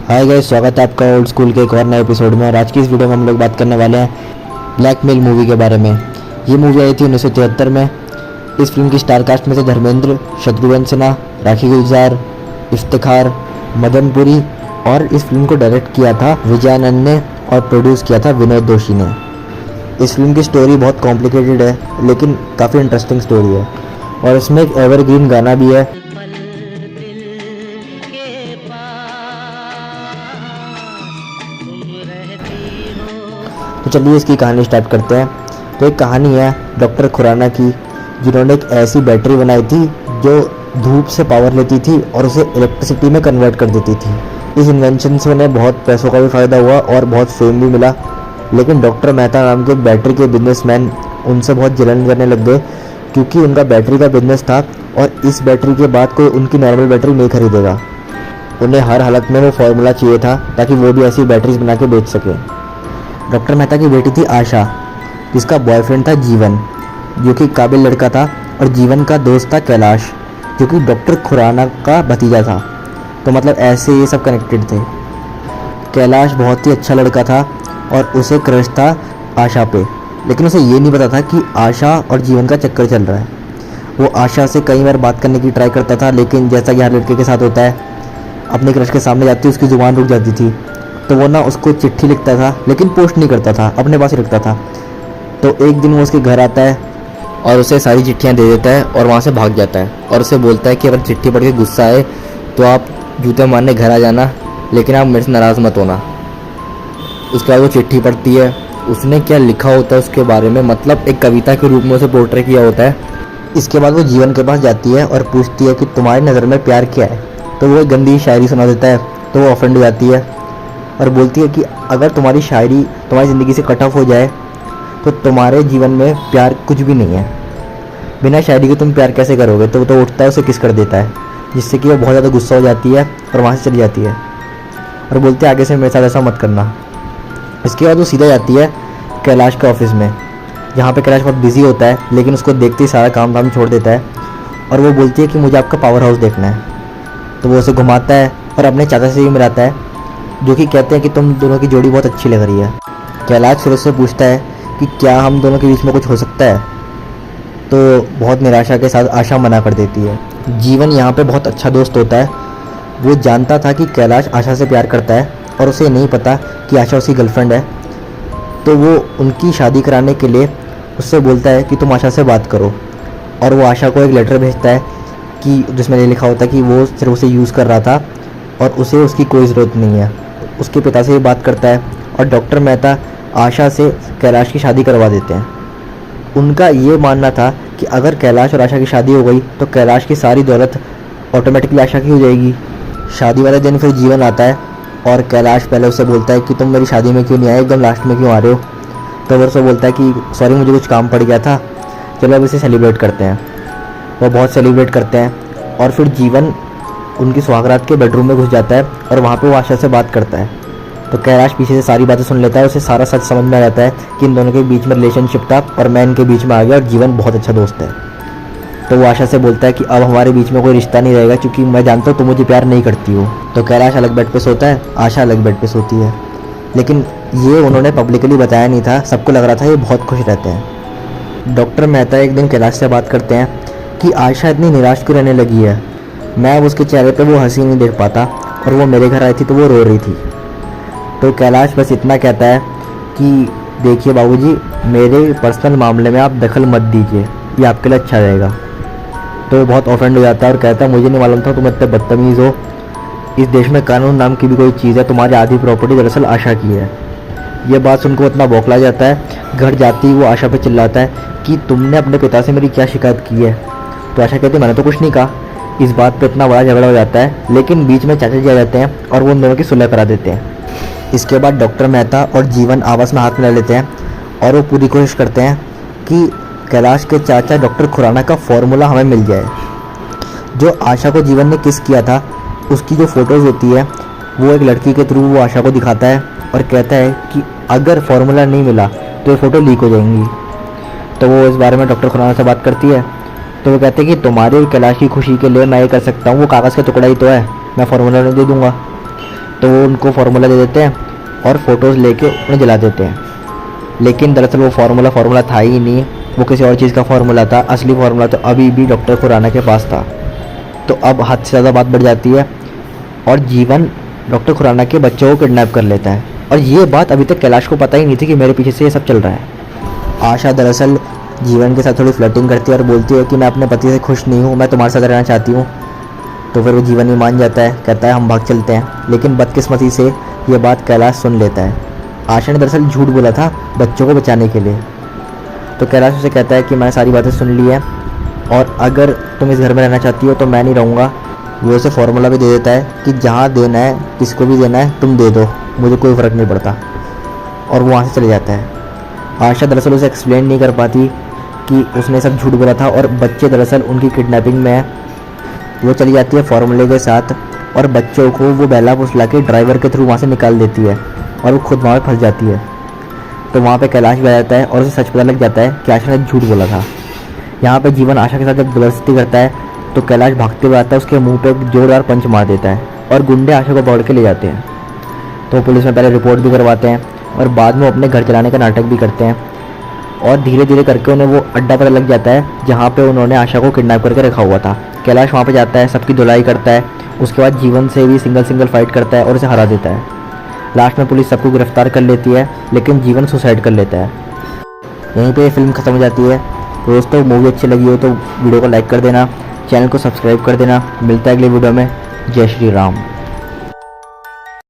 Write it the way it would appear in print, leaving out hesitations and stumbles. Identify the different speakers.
Speaker 1: Hi guys, स्वागत है आपका ओल्ड स्कूल के एक और नए एपिसोड में। और आज की इस वीडियो में हम लोग बात करने वाले हैं ब्लैकमेल मूवी के बारे में। ये मूवी आई थी 1973 में। इस फिल्म की स्टार कास्ट में थे धर्मेंद्र, शत्रुघ्न सिन्हा, राखी गुलजार, इफ्तिखार, मदन पुरी। और इस फिल्म को डायरेक्ट किया था विजयानंद ने और प्रोड्यूस किया था विनोद जोशी ने। इस फिल्म की स्टोरी बहुत कॉम्प्लिकेटेड है लेकिन काफ़ी इंटरेस्टिंग स्टोरी है और इसमें एक एवरग्रीन गाना भी है। तो चलिए इसकी कहानी स्टार्ट करते हैं। तो एक कहानी है डॉक्टर खुराना की, जिन्होंने एक ऐसी बैटरी बनाई थी जो धूप से पावर लेती थी और उसे इलेक्ट्रिसिटी में कन्वर्ट कर देती थी। इस इन्वेंशन से उन्हें बहुत पैसों का भी फ़ायदा हुआ और बहुत फेम भी मिला। लेकिन डॉक्टर मेहता नाम के बैटरी के बिजनेसमैन उनसे बहुत जलन करने लग गए क्योंकि उनका बैटरी का बिजनेस था और इस बैटरी के बाद कोई उनकी नॉर्मल बैटरी नहीं खरीदेगा। उन्हें हर हालत में वो फार्मूला चाहिए था ताकि वो भी ऐसी बैटरीज बना के बेच सके। डॉक्टर मेहता की बेटी थी आशा, जिसका बॉयफ्रेंड था जीवन, जो कि काबिल लड़का था, और जीवन का दोस्त था कैलाश, जो कि डॉक्टर खुराना का भतीजा था। तो मतलब ऐसे ये सब कनेक्टेड थे। कैलाश बहुत ही अच्छा लड़का था और उसे क्रश था आशा पे, लेकिन उसे ये नहीं पता था कि आशा और जीवन का चक्कर चल रहा है। वो आशा से कई बार बात करने की ट्राई करता था, लेकिन जैसा कि हर लड़के के साथ होता है, अपने क्रश के सामने जाती उसकी ज़ुबान रुक जाती थी। तो वो ना उसको चिट्ठी लिखता था लेकिन पोस्ट नहीं करता था, अपने पास ही रखता था। तो एक दिन वो उसके घर आता है और उसे सारी चिट्ठियाँ दे देता है और वहाँ से भाग जाता है और उसे बोलता है कि अगर चिट्ठी पढ़ के गुस्सा आए तो आप जूते मारने घर आ जाना, लेकिन आप मेरे से नाराज़ मत होना। उसके बाद वो चिट्ठी पढ़ती है। उसने क्या लिखा होता है उसके बारे में, मतलब एक कविता के रूप में उसे पोर्ट्रे किया होता है। इसके बाद वो जीवन के पास जाती है और पूछती है कि तुम्हारी नज़र में प्यार क्या है। तो वो एक गंदी शायरी सुना देता है। तो वो ऑफेंड हो जाती है और बोलती है कि अगर तुम्हारी शायरी तुम्हारी ज़िंदगी से कट ऑफ हो जाए तो तुम्हारे जीवन में प्यार कुछ भी नहीं है। बिना शायरी के तुम प्यार कैसे करोगे। तो वो तो उठता है, उसे किस कर देता है, जिससे कि वो बहुत ज़्यादा गुस्सा हो जाती है और वहाँ से चली जाती है और बोलती है आगे से मेरे साथ ऐसा मत करना। इसके बाद वो सीधा जाती है कैलाश के ऑफिस में, जहाँ पे कैलाश बहुत बिजी होता है, लेकिन उसको देखते ही सारा काम धाम छोड़ देता है और वो बोलती है कि मुझे आपका पावर हाउस देखना है। तो वो उसे घुमाता है और अपने चाचा से भी मिलाता है, जो कि कहते हैं कि तुम दोनों की जोड़ी बहुत अच्छी लग रही है। कैलाश फिर उससे पूछता है कि क्या हम दोनों के बीच में कुछ हो सकता है। तो बहुत निराशा के साथ आशा मना कर देती है। जीवन यहाँ पे बहुत अच्छा दोस्त होता है। वो जानता था कि कैलाश आशा से प्यार करता है और उसे नहीं पता कि आशा उसकी गर्लफ्रेंड है। तो वो उनकी शादी कराने के लिए उससे बोलता है कि तुम आशा से बात करो, और वो आशा को एक लेटर भेजता है कि जिसमें ये लिखा होता है कि वो सिर्फ उसे यूज़ कर रहा था और उसे उसकी कोई ज़रूरत नहीं है। उसके पिता से भी बात करता है और डॉक्टर मेहता आशा से कैलाश की शादी करवा देते हैं। उनका ये मानना था कि अगर कैलाश और आशा की शादी हो गई तो कैलाश की सारी दौलत ऑटोमेटिकली आशा की हो जाएगी। शादी वाले दिन फिर जीवन आता है और कैलाश पहले उसे बोलता है कि तुम मेरी शादी में क्यों नहीं आए, एकदम लास्ट में क्यों आ रहे हो। तो वो उसे बोलता है कि सॉरी मुझे कुछ काम पड़ गया था, चलो अब इसे सेलिब्रेट करते हैं। वो बहुत सेलिब्रेट करते हैं और फिर जीवन उनकी सुहागरात के बेडरूम में घुस जाता है और वहाँ पे वो आशा से बात करता है। तो कैलाश पीछे से सारी बातें सुन लेता है। उसे सारा सच समझ में आ जाता है कि इन दोनों के बीच में रिलेशनशिप था और मैं इनके बीच में आ गया और जीवन बहुत अच्छा दोस्त है। तो वो आशा से बोलता है कि अब हमारे बीच में कोई रिश्ता नहीं रहेगा क्योंकि मैं जानता हूँ तुम मुझे प्यार नहीं करती हो। तो कैलाश अलग बेड पे सोता है, आशा अलग बेड पे सोती है, लेकिन ये उन्होंने पब्लिकली बताया नहीं था। सबको लग रहा था ये बहुत खुश रहते हैं। डॉक्टर मेहता एक दिन कैलाश से बात करते हैं कि आशा इतनी निराश क्यों रहने लगी है। मैं अब उसके चेहरे पे वो हंसी नहीं देख पाता और वो मेरे घर आई थी तो वो रो रही थी। तो कैलाश बस इतना कहता है कि देखिए बाबूजी, मेरे पर्सनल मामले में आप दखल मत दीजिए, ये आपके लिए अच्छा रहेगा। तो वो बहुत ऑफेंड हो जाता है और कहता है मुझे नहीं मालूम था तुम इतने बदतमीज़ हो। इस देश में कानून नाम की भी कोई चीज़ है, तुम्हारी आधी प्रॉपर्टी दरअसल आशा की है। ये बात सुनकर इतना बौखला जाता है। घर जाती ही वो आशा पे चिल्लाता है कि तुमने अपने पिता से मेरी क्या शिकायत की है। तो आशा कहती है मैंने तो कुछ नहीं कहा। इस बात पे इतना बड़ा झगड़ा हो जाता है, लेकिन बीच में चाचा जी आ जाते हैं और वो उन दोनों की सुलह करा देते हैं। इसके बाद डॉक्टर मेहता और जीवन आपस में हाथ मिला लेते हैं और वो पूरी कोशिश करते हैं कि कैलाश के चाचा डॉक्टर खुराना का फॉर्मूला हमें मिल जाए। जो आशा को जीवन ने किस किया था उसकी जो फ़ोटोज़ होती है वो एक लड़की के थ्रू वो आशा को दिखाता है और कहता है कि अगर फॉर्मूला नहीं मिला तो ये फ़ोटो लीक हो जाएंगी। तो वो इस बारे में डॉक्टर खुराना से बात करती है। तो वो कहते हैं कि तुम्हारे और कैलाश की खुशी के लिए मैं ये कर सकता हूँ, वो कागज़ का टुकड़ा ही तो है, मैं फॉर्मूला नहीं दे दूँगा। तो वो उनको फार्मूला दे देते हैं और फ़ोटोज़ लेके उन्हें जला देते हैं। लेकिन दरअसल वो फार्मूला था ही नहीं, वो किसी और चीज़ का फार्मूला था। असली फार्मूला तो अभी भी डॉक्टर खुराना के पास था। तो अब हद से ज़्यादा बात बढ़ जाती है और जीवन डॉक्टर खुराना के बच्चों को किडनैप कर लेता है। और ये बात अभी तक कैलाश को पता ही नहीं थी कि मेरे पीछे से ये सब चल रहा है। आशा दरअसल जीवन के साथ थोड़ी फ्लर्टिंग करती है और बोलती है कि मैं अपने पति से खुश नहीं हूँ, मैं तुम्हारे साथ रहना चाहती हूँ। तो फिर वो जीवन भी मान जाता है, कहता है हम भाग चलते हैं। लेकिन बदकिस्मती से ये बात कैलाश सुन लेता है। आशा ने दरअसल झूठ बोला था बच्चों को बचाने के लिए। तो कैलाश उसे कहता है कि मैंने सारी बातें सुन ली है और अगर तुम इस घर में रहना चाहती हो तो मैं नहीं रहूँगा। वो उसे फार्मूला भी दे देता है कि जहाँ देना है, किसको भी देना है तुम दे दो, मुझे कोई फ़र्क नहीं पड़ता। और वो वहाँ से चले जाता है। आशा दरअसल उसे एक्सप्लेन नहीं कर पाती कि उसने सब झूठ बोला था और बच्चे दरअसल उनकी किडनैपिंग में है। वो चली जाती है फार्मूले के साथ और बच्चों को वो बहला फुसला के ड्राइवर के थ्रू वहाँ से निकाल देती है और वो खुद वहाँ पर फंस जाती है। तो वहाँ पे कैलाश भी आ जाता है और उसे सच पता लग जाता है कि आशा ने झूठ बोला था। यहाँ पे जीवन आशा के साथ जब जबरदस्ती करता है तो कैलाश भागते हुए आता है, उसके मुंह पे एक जोरदार पंच मार देता है और गुंडे आशा को पकड़ के ले जाते हैं। तो पुलिस में पहले रिपोर्ट भी करवाते हैं और बाद में अपने घर चलाने का नाटक भी करते हैं और धीरे धीरे करके उन्हें वो अड्डा पता लग जाता है जहाँ पे उन्होंने आशा को किडनैप करके रखा हुआ था। कैलाश वहाँ पे जाता है, सबकी धुलाई करता है, उसके बाद जीवन से भी सिंगल फाइट करता है और उसे हरा देता है। लास्ट में पुलिस सबको गिरफ्तार कर लेती है लेकिन जीवन सुसाइड कर लेता है। यहीं पे ये फिल्म खत्म हो जाती है। दोस्तों मूवी अच्छी लगी हो तो वीडियो को लाइक कर देना, चैनल को सब्सक्राइब कर देना। मिलता है अगले वीडियो में। जय श्री राम।